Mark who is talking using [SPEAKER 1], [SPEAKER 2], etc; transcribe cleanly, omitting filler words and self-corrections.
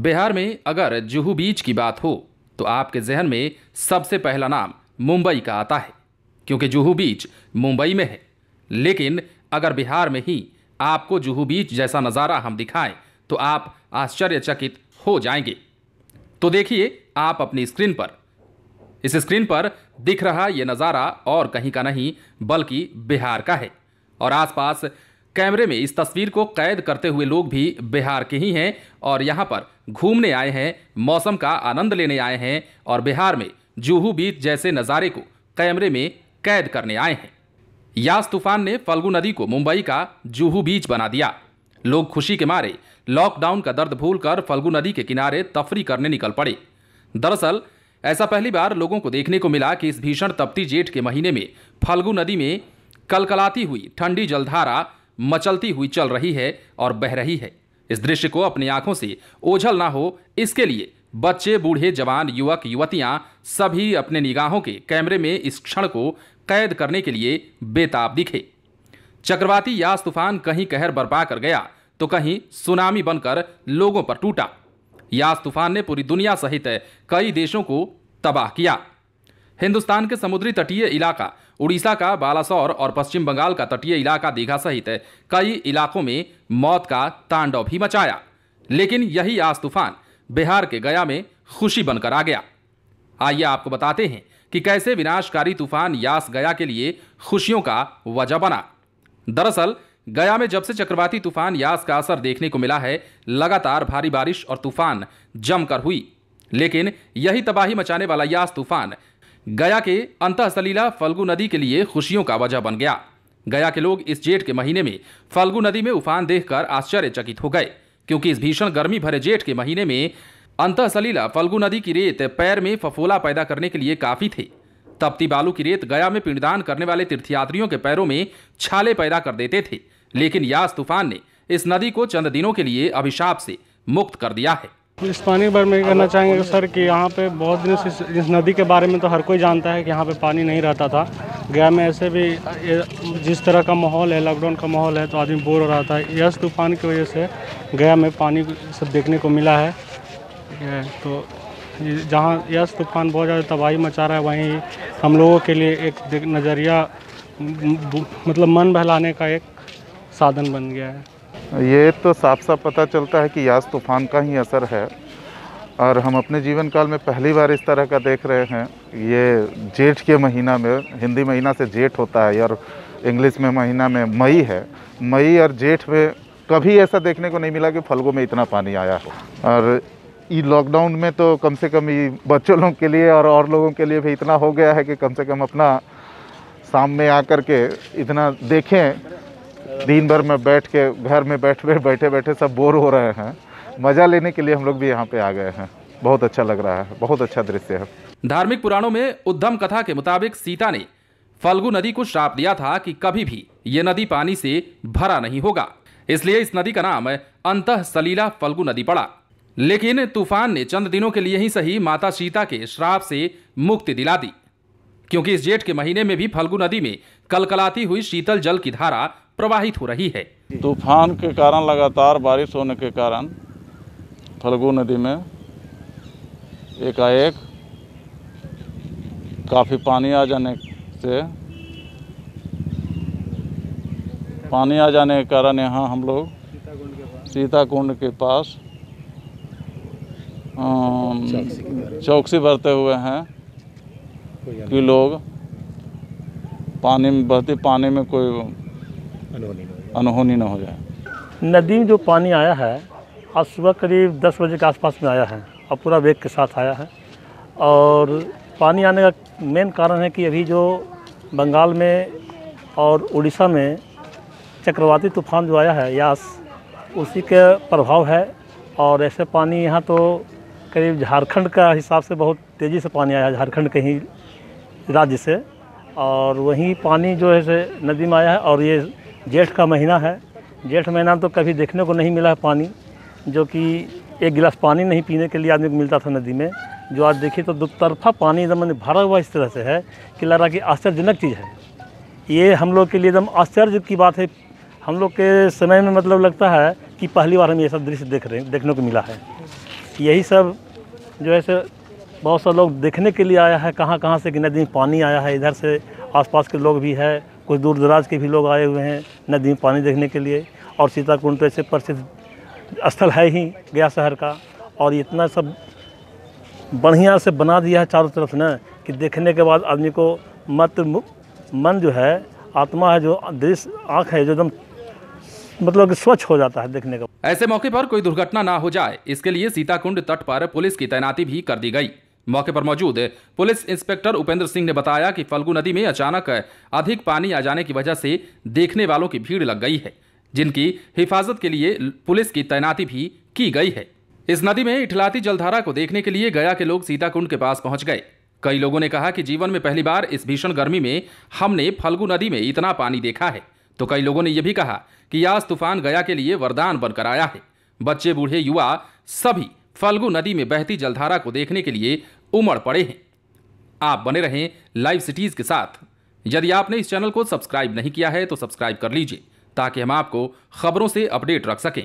[SPEAKER 1] बिहार में अगर जुहू बीच की बात हो तो आपके जहन में सबसे पहला नाम मुंबई का आता है, क्योंकि जुहू बीच मुंबई में है। लेकिन अगर बिहार में ही आपको जुहू बीच जैसा नज़ारा हम दिखाएं तो आप आश्चर्यचकित हो जाएंगे। तो देखिए आप अपनी स्क्रीन पर, इस स्क्रीन पर दिख रहा ये नज़ारा और कहीं का नहीं बल्कि बिहार का है। और आसपास कैमरे में इस तस्वीर को कैद करते हुए लोग भी बिहार के ही हैं और यहाँ पर घूमने आए हैं, मौसम का आनंद लेने आए हैं और बिहार में जुहू बीच जैसे नज़ारे को कैमरे में कैद करने आए हैं। यास तूफान ने फल्गु नदी को मुंबई का जुहू बीच बना दिया। लोग खुशी के मारे लॉकडाउन का दर्द भूलकर फल्गु नदी के किनारे तफरी करने निकल पड़े। दरअसल ऐसा पहली बार लोगों को देखने को मिला कि इस भीषण तपती जेठ के महीने में फल्गु नदी में कलकलाती हुई ठंडी जलधारा मचलती हुई चल रही है और बह रही है। इस दृश्य को अपनी आंखों से ओझल ना हो, इसके लिए बच्चे, बूढ़े, जवान, युवक, युवतियां सभी अपने निगाहों के कैमरे में इस क्षण को कैद करने के लिए बेताब दिखे। चक्रवाती यास तूफान कहीं कहर बरपा कर गया तो कहीं सुनामी बनकर लोगों पर टूटा। यास तूफान ने पूरी दुनिया सहित कई देशों को तबाह किया। हिंदुस्तान के समुद्री तटीय इलाका उड़ीसा का बालासोर और पश्चिम बंगाल का तटीय इलाका दीघा सहित कई इलाकों में मौत का तांडव भी मचाया। लेकिन यही यास तूफान बिहार के गया में खुशी बनकर आ गया। आइए आपको बताते हैं कि कैसे विनाशकारी तूफान यास गया के लिए खुशियों का वजह बना। दरअसल गया में जब से चक्रवाती तूफान यास का असर देखने को मिला है, लगातार भारी बारिश और तूफान जमकर हुई। लेकिन यही तबाही मचाने वाला यास तूफान गया के अंतःसलीला फल्गु नदी के लिए खुशियों का वजह बन गया। गया के लोग इस जेठ के महीने में फल्गु नदी में उफान देखकर आश्चर्यचकित हो गए, क्योंकि इस भीषण गर्मी भरे जेठ के महीने में अंतःसलीला फल्गु नदी की रेत पैर में फफोला पैदा करने के लिए काफी थे। तपती बालू की रेत गया में पिंडदान करने वाले तीर्थयात्रियों के पैरों में छाले पैदा कर देते थे। लेकिन यास तूफान ने इस नदी को चंद दिनों के लिए अभिशाप से मुक्त कर दिया है।
[SPEAKER 2] इस पानी के बारे में कहना चाहेंगे सर कि यहाँ पे बहुत दिनों से इस नदी के बारे में तो हर कोई जानता है कि यहाँ पे पानी नहीं रहता था। गया में ऐसे भी जिस तरह का माहौल है, लॉकडाउन का माहौल है, तो आदमी बोर हो रहा था। यास तूफान की वजह से गया में पानी सब देखने को मिला है। तो जहाँ यास तूफान बहुत ज़्यादा तबाही मचा रहा है, वहीं हम लोगों के लिए एक नज़रिया, मतलब मन बहलाने का एक साधन बन गया है।
[SPEAKER 3] ये तो साफ साफ पता चलता है कि यास तूफान का ही असर है और हम अपने जीवन काल में पहली बार इस तरह का देख रहे हैं। ये जेठ के महीना में, हिंदी महीना से जेठ होता है और इंग्लिश में महीना में मई है। मई और जेठ में कभी ऐसा देखने को नहीं मिला कि फल्गु में इतना पानी आया हो। और ये लॉकडाउन में तो कम से कम ये बच्चों लोगों के लिए और लोगों के लिए भी इतना हो गया है कि कम से कम अपना शाम में आकर के इतना देखें। दिन भर में बैठ के घर में बैठे बैठे सब बोर हो रहे हैं। मज़ा लेने के लिए हम लोग भी यहाँ पे आ गए हैं। बहुत अच्छा लग रहा है, बहुत अच्छा दृश्य है।
[SPEAKER 1] धार्मिक पुराणों में उद्धम कथा के मुताबिक सीता ने फल्गु नदी को श्राप दिया था कि कभी भी ये नदी पानी से भरा नहीं होगा, इसलिए इस नदी का नाम अंतःसलीला फल्गु नदी पड़ा। लेकिन तूफान ने चंद दिनों के लिए ही सही माता सीता के श्राप से मुक्ति दिला दी, क्योंकि इस जेठ के महीने में भी फल्गु नदी में कलकलाती हुई शीतल जल की धारा प्रवाहित हो रही है।
[SPEAKER 4] तूफान के कारण लगातार बारिश होने के कारण फल्गु नदी में एकाएक काफ़ी पानी आ जाने के कारण यहाँ हम लोग सीता कुंड के पास चौकसी बरते हुए हैं कि लोग बहती पानी में कोई अनहोनी न हो जाए।
[SPEAKER 5] नदी में जो पानी आया है आज सुबह करीब 10 बजे के आसपास में आया है और पूरा वेग के साथ आया है। और पानी आने का मेन कारण है कि अभी जो बंगाल में और उड़ीसा में चक्रवाती तूफान जो आया है यास, उसी के प्रभाव है। और ऐसे पानी यहाँ तो करीब झारखंड का हिसाब से बहुत तेज़ी से पानी आया है, झारखंड के ही राज्य से। और वहीं पानी जो है से नदी में आया है। और ये जेठ का महीना है, जेठ महीना में तो कभी देखने को नहीं मिला है पानी, जो कि एक गिलास पानी नहीं पीने के लिए आदमी को मिलता था नदी में। जो आज देखिए तो दो तरफा पानी एकदम भरा हुआ इस तरह से है कि लग रहा कि आश्चर्यजनक चीज़ है। ये हम लोग के लिए एकदम आश्चर्य की बात है। हम लोग के समय में मतलब लगता है कि पहली बार हमें ये सब दृश्य देखने को मिला है। यही सब जो है से बहुत सारे लोग देखने के लिए आया है, कहाँ कहाँ से कि नदी में पानी आया है। इधर से आसपास के लोग भी है, कुछ दूर दराज के भी लोग आए हुए हैं नदी में पानी देखने के लिए। और सीताकुंड तो ऐसे प्रसिद्ध स्थल है ही गया शहर का, और इतना सब बढ़िया से बना दिया है चारों तरफ ना कि देखने के बाद आदमी को मन जो है, आत्मा है, जो दृश्य आँख है, जो एकदम मतलब कि स्वच्छ हो जाता है देखने का।
[SPEAKER 1] ऐसे मौके पर कोई दुर्घटना ना हो जाए, इसके लिए सीताकुंड तट पर पुलिस की तैनाती भी कर दी गई। मौके पर मौजूद पुलिस इंस्पेक्टर उपेंद्र सिंह ने बताया कि फल्गु नदी में अचानक अधिक पानी आ जाने की वजह से देखने वालों की भीड़ लग गई है, जिनकी हिफाजत के लिए पुलिस की तैनाती भी की गई है। इस नदी में इठलाती जलधारा को देखने के लिए गया के लोग सीताकुंड के पास पहुंच गए। कई लोगों ने कहा कि जीवन में पहली बार इस भीषण गर्मी में हमने फल्गु नदी में इतना पानी देखा है। तो कई लोगों ने यह भी कहा कि यास तूफान गया के लिए वरदान बनकर आया है। बच्चे, बूढ़े, युवा सभी फल्गु नदी में बहती जलधारा को देखने के लिए उमड़ पड़े हैं। आप बने रहें लाइव सिटीज के साथ। यदि आपने इस चैनल को सब्सक्राइब नहीं किया है तो सब्सक्राइब कर लीजिए, ताकि हम आपको खबरों से अपडेट रख सकें।